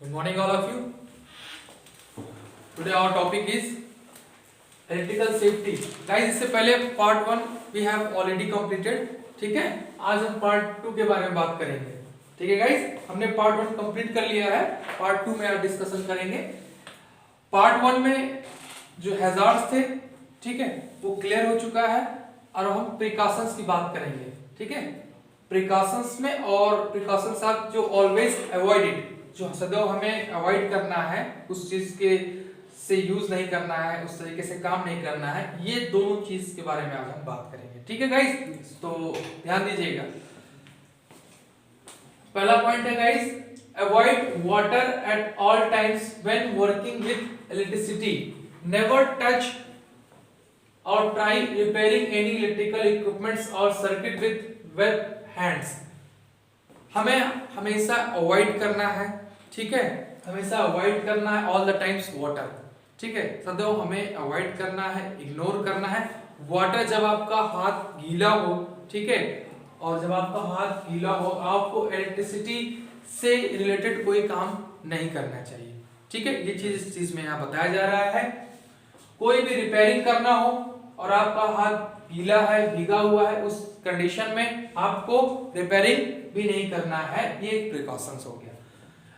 Good morning, all of you. Today our topic is electrical safety. Guys, इससे पहले part 1 we have already completed. ठीक है, आज हम पार्ट 2 के बारे में बात करेंगे. ठीक है गाइस, हमने पार्ट 1 कंप्लीट कर लिया है. पार्ट 2 में आज डिस्कशन करेंगे. पार्ट 1 में जो हैजार्ड्स थे, ठीक है, वो क्लियर हो चुका है और हम प्रिकॉशंस की बात करेंगे. ठीक है, प्रिकॉशंस में और प्रिकॉशंस आप जो ऑलवेज अवॉइडेड, जो सदैव हमें अवॉइड करना है, उस चीज के से यूज नहीं करना है, उस तरीके से काम नहीं करना है, ये दोनों चीज के बारे में आज हम बात करेंगे. ठीक है गाइस, तो ध्यान दीजिएगा. पहला पॉइंट है guys, avoid water at all times when working with electricity. Never touch और try repairing any electrical equipments और सर्किट विद वेट हैंड्स. हमें हमेशा अवॉइड करना है. ठीक है, हमेशा अवॉइड करना है ऑल द टाइम्स वाटर. ठीक है, सदैव हमें अवॉइड करना है, इग्नोर करना है वाटर. जब आपका हाथ गीला हो, ठीक है, और जब आपका हाथ गीला हो, आपको इलेक्ट्रिसिटी से रिलेटेड कोई काम नहीं करना चाहिए. ठीक है, ये चीज इस चीज में यहाँ बताया जा रहा है. कोई भी रिपेयरिंग करना हो और आपका हाथ गीला है, भीगा हुआ है, उस कंडीशन में आपको रिपेयरिंग भी नहीं करना है. ये एक प्रिकॉशंस हो गया.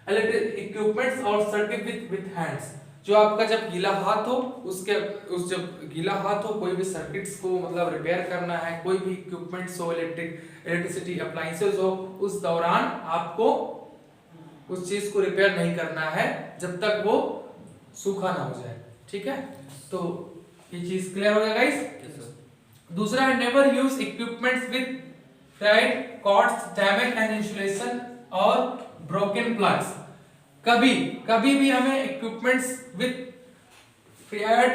इलेक्ट्रिक इक्विपमेंट्स और सर्किट विद हैंड्स. जो आपका जब गीला हाथ हो, जब गीला हाथ हो, कोई भी सर्किट्स को मतलब रिपेयर करना है, कोई भी इक्विपमेंट्स हो, इलेक्ट्रिसिटी अप्लायंसेस हो, उस दौरान आपको उस चीज को रिपेयर नहीं करना है जब तक वो सूखा ना हो जाए. ठीक है, तो ये चीज क्लियर हो गया गाइस. दूसरा है never use equipments with fried cords, damage and insulation और ब्रोकन प्लग्स. कभी भी हमें इक्विपमेंट्स विद फ्राइड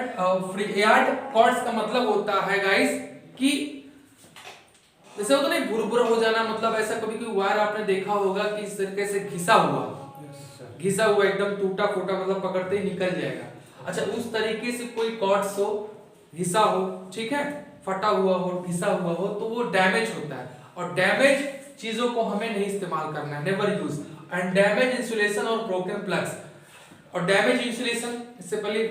कॉर्ड्स का मतलब होता है गाइस कि जैसे होता नहीं भुरभुरा हो जाना, मतलब ऐसा कभी कोई वायर आपने देखा होगा कि इस तरीके से घिसा हुआ एकदम टूटा फूटा, मतलब पकड़ते ही निकल जाएगा. अच्छा, उस तरीके से कोई कॉर्ड्स हो, घिसा हो, ठीक है, फटा हुआ हो, घिसा हुआ हो, तो वो डैमेज होता है. और डैमेज चीजों को हमें नहीं इस्तेमाल करना है, never use. And damage insulation और ब्रोकन प्लग्स. और डैमेज इंसुलेशन, इससे पहले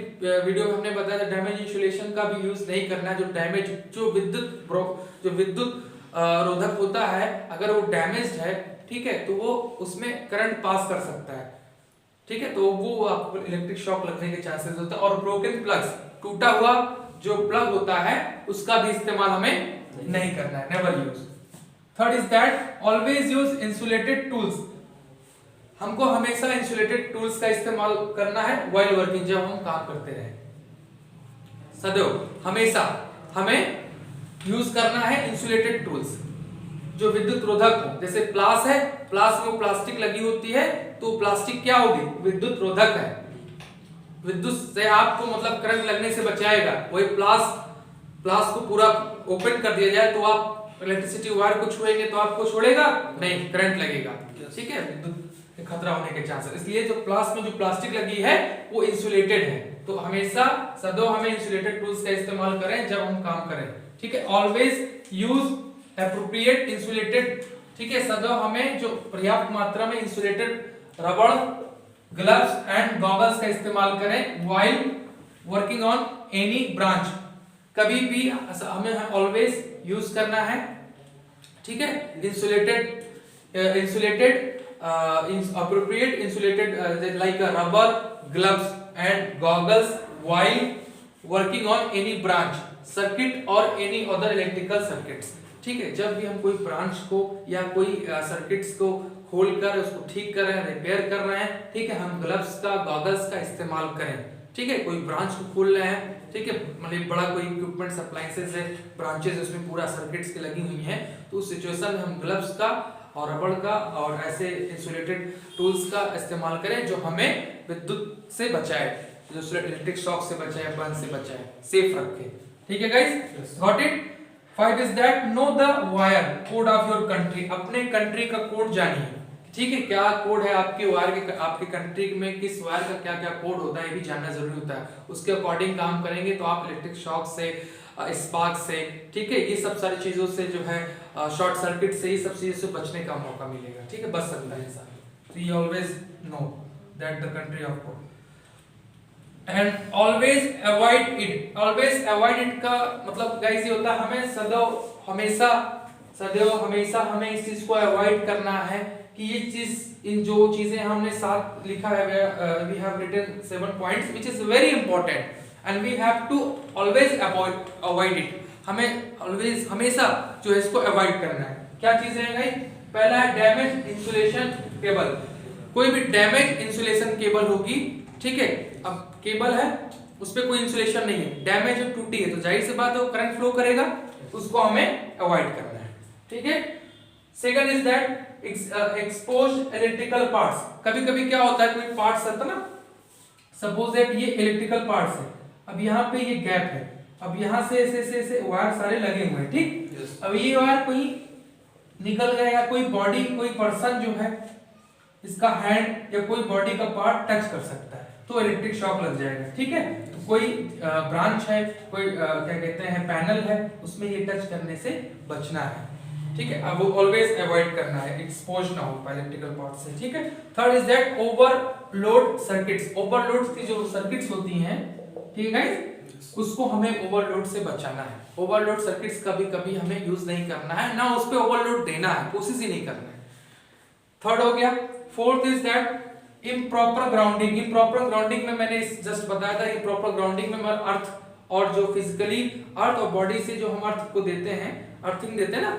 वीडियो में हमने बताया था, डैमेज इंसुलेशन का भी यूज नहीं करना है. जो डैमेज जो विद्युत रोधक होता है, अगर वो डैमेज्ड है, ठीक है, तो वो उसमें करंट पास कर सकता है. ठीक है, तो वो आपको इलेक्ट्रिक शॉक लगने के चांसेस होता है. और ब्रोकन प्लग्स, टूटा हुआ जो प्लग होता है, उसका भी इस्तेमाल हमें नहीं करना है, never use. Third is that always use insulated tools. हमको हमेशा इंसुलेटेड टूल्स का इस्तेमाल करना है व्हाइल वर्किंग, जब हम काम करते रहे. सदैव हमेशा हमें यूज करना है इंसुलेटेड टूल्स जो विद्युत रोधक हो. जैसे प्लास है, प्लास में प्लास्टिक लगी होती है, तो प्लास्टिक क्या होगी, विद्युत रोधक है, विद्युत से आपको मतलब करंट लगने से बचाएगा. वही प्लास को पूरा ओपन कर दिया जाए तो आप इलेक्ट्रिसिटी वायर को छुएंगे तो आपको छोड़ेगा नहीं, करंट लगेगा. ठीक है, विद्युत खतरा होने के चांसेस. इसलिए जो प्लास में जो प्लास्टिक लगी है वो इंसुलेटेड है. तो हमेशा सदैव हमें इंसुलेटेड टूल्स का इस्तेमाल करें जब हम काम करें. ठीक है, ऑलवेज यूज एप्रोप्रिएट इंसुलेटेड. ठीक है, सदैव हमें जो पर्याप्त मात्रा में इंसुलेटेड रबड़, ग्लव्स एंड गॉगल्स का इस्तेमाल करें while working on any branch. कभी भी हमें ऑलवेज यूज करना है. ठीक है, insulated appropriate insulated like a rubber, gloves and goggles while working on any branch, circuit or any other electrical circuits. ठीक है, जब भी हम कोई ब्रांच को या कोई सर्किट्स को खोलकर उसको ठीक कर रहे हैं, रिपेयर कर रहे हैं, ठीक है, हम ग्लव्स का, गॉगल्स का इस्तेमाल करें. ठीक है, कोई ब्रांच को खोल रहे हैं, ठीक है, मतलब बड़ा कोई इक्विपमेंट अप्लायंसेस है, ब्रांचेस उसमें पूरा सर्किट्स की लगी हुई हैं, तो उस सिचुएशन में हम ग्लव्स का और रबड़ का और ऐसे इंसुलेटेड टूल्स का इस्तेमाल करें जो हमें विद्युत से बचाए, जो इलेक्ट्रिक शॉक से बचाए, बर्न से बचाए, सेफ रखे. ठीक है guys, got it. Five is that know the wire code of your country. अपने कंट्री का कोड जानिए. ठीक है, क्या कोड है आपके वायर के, आपके कंट्री में किस वायर का क्या क्या कोड होता है, ये भी जानना जरूरी होता है. उसके अकॉर्डिंग काम करेंगे तो आप इलेक्ट्रिक शॉक से, स्पार्क से, ठीक है, ये सब सारी चीजों से जो है शॉर्ट सर्किट से, ये सब चीजों से बचने का मौका मिलेगा. ठीक है, बच सकता है इंसान. तो ये always no. that the country of God. And always avoid it. Always avoid it का मतलब गाइस ये होता है हमें सदैव हमेशा हमें इस चीज को अवॉइड करना है कि ये चीज इन जो चीजें हमने साथ लिखा है we have written 7 points which is very important and we have to always avoid it. हमें ऑलवेज हमेशा जो है इसको अवॉइड करना है. क्या चीजें हैं गाइस? पहला है डैमेज इंसुलेशन केबल. कोई भी डैमेज इंसुलेशन केबल होगी, ठीक है. अब केबल है उस पे कोई इंसुलेशन नहीं है, डैमेज है, टूटी है, तो जाहिर सी बात है वो करंट फ्लो करेगा, उसको हमें अवॉइड करना है. ठीक है. Second is that exposed electrical parts. कभी कभी क्या होता है कोई पार्ट्स रहता ना, सपोज दैट ये इलेक्ट्रिकल पार्ट्स है, अब यहाँ पे ये गैप है, अब यहाँ से ऐसे वायर सारे लगे हुए हैं, ठीक. अब ये वायर कोई निकल गया या कोई बॉडी कोई पर्सन जो है इसका हैंड या कोई बॉडी का पार्ट टच कर सकता है तो इलेक्ट्रिक शॉक लग जाएगा. ठीक है. तो कोई ब्रांच है, कोई क्या कहते हैं पैनल है, उसमें ये टच करने से बचना है. ठीक है. अब वो ऑलवेज अवॉइड करना है, एक्सपोज ना हो इलेक्ट्रिकल पार्ट से. ठीक है. Third is that overload circuits. Overload की जो सर्किट्स होती हैं, ठीक है, उसको हमें ओवरलोड से बचाना है. ओवरलोड सर्किट्स कभी कभी हमें यूज नहीं करना है, ना उस पे ओवरलोड देना है, कोशिश ही नहीं करना है. थर्ड हो गया. Fourth is that improper grounding. Improper grounding में मैंने जस्ट बताया था, इम्प्रॉपर ग्राउंडिंग में हम अर्थ और जो फिजिकली अर्थ और बॉडी से जो हम अर्थ को देते हैं, अर्थिंग देते हैं ना,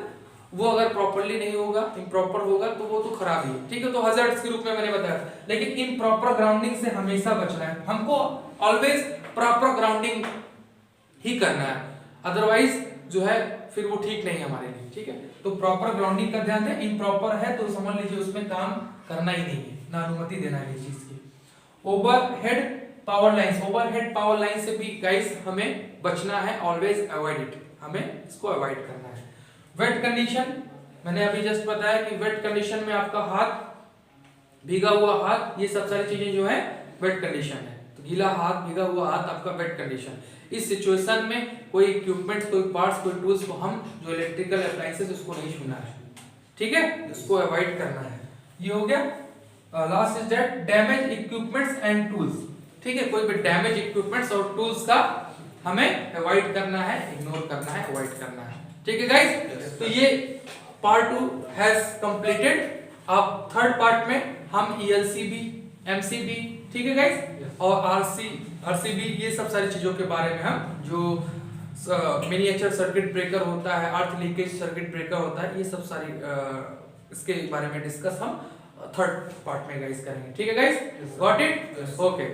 वो अगर प्रॉपर्ली नहीं होगा, इम्प्रॉपर होगा तो वो तो खराब ही है. ठीक है. तो हजार्ड्स के रूप में मैंने बताया, लेकिन इम्प्रॉपर ग्राउंडिंग से हमेशा बचना है. हमको ऑलवेज प्रॉपर ग्राउंडिंग ही करना है, अदरवाइज जो है फिर वो ठीक नहीं है हमारे लिए. ठीक है. तो प्रॉपर ग्राउंडिंग का ध्यान दें. इम्प्रॉपर है तो समझ लीजिए उसमें काम करना ही नहीं है, ना अनुमति देना है इस चीज की. Overhead power lines. Overhead power line से भी गाइस हमें बचना है, ऑलवेज अवॉइड इट. हमें इसको अवॉइड करना है. वेट कंडीशन, मैंने अभी जस्ट बताया कि वेट कंडीशन में आपका हाथ, भीगा हुआ हाथ, ये सब सारी चीजें जो है वेट कंडीशन है. तो गीला हाथ, भीगा हुआ हाथ आपका वेट कंडीशन. इस सिचुएशन में कोई इक्विपमेंट्स, कोई पार्ट्स, कोई टूल्स को हम जो इलेक्ट्रिकल अप्लायंसेस उसको नहीं छूना है. ठीक है. इसको अवॉइड करना है. ये हो गया. Last is that damage equipments and tools. ठीक है. कोई भी डैमेज इक्विपमेंट्स और टूल्स का हमें अवॉइड करना है, इग्नोर करना है, अवॉइड करना है. ठीक है गाइस. तो ये पार्ट 2 हैज कंप्लीटेड. अब थर्ड पार्ट में हम ELCB, MCB, ठीक है गाइस, और RCB ये सब सारी चीजों के बारे में हम जो मिनिएचर सर्किट ब्रेकर होता है, अर्थ लीकेज सर्किट ब्रेकर होता है, ये सब सारी इसके बारे में डिस्कस हम थर्ड पार्ट में गाइस करेंगे. ठीक है गाइस. Got it. ओके.